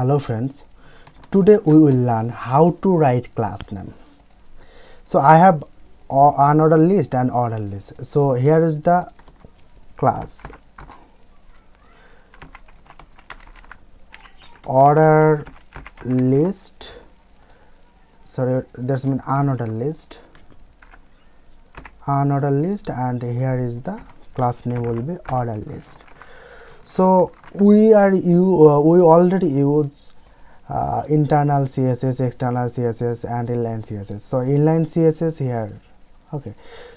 Hello friends, today we will learn how to write class name. So I have unordered list and ordered list. So here is the class order list, sorry, there's an unordered list, and here is the class name will be order list. So we already use internal CSS, external CSS, and inline CSS. So inline CSS here. Okay,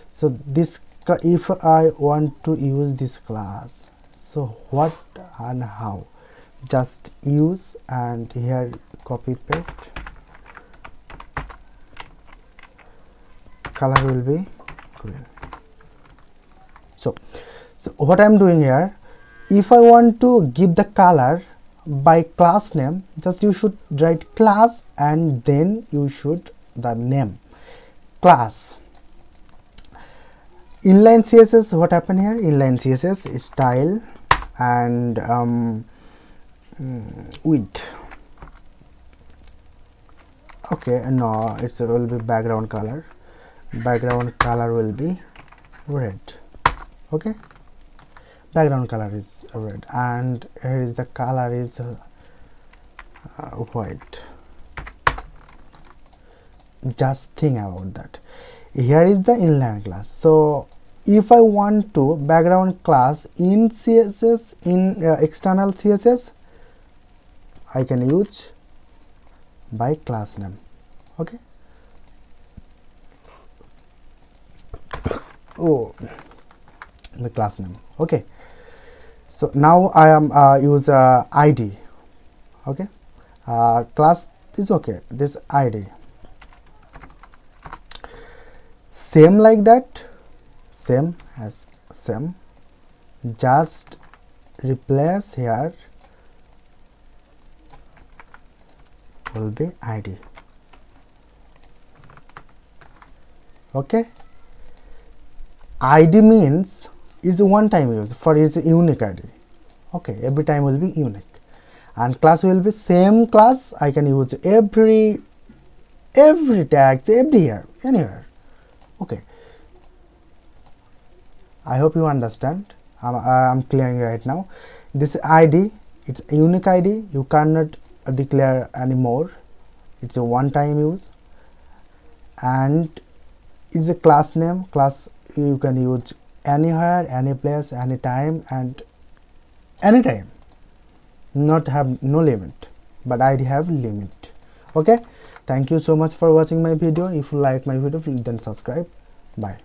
so this, if I want to use this class, so what and how? Just use, and here copy paste, color will be green. So what I'm doing here, if I want to give the color by class name, just you should write class and then you should the name class. Inline CSS, what happened here? Inline CSS is style and width. Okay, no, it will be background color. Background color will be red. Okay, background color is red, and here is the color is white. Just think about that. Here is the inline class. So if I want to background class in CSS, in external CSS, I can use by class name. Okay. Oh, the class name. Okay, so now I am use ID. Okay, class is okay, this ID, same like that, same as same, just replace here will be ID. Okay, ID means it's a one-time use, for its unique ID. Okay, every time will be unique, and class will be same class. I can use every tags, everywhere, anywhere. Okay, I hope you understand. I'm clearing right now. This ID, it's a unique ID, you cannot declare anymore. It's a one-time use, and it's a class name. Class you can use anywhere, any place, anytime, and anytime. Not have no limit, but I have limit. Okay, thank you so much for watching my video. If you like my video, then subscribe. Bye.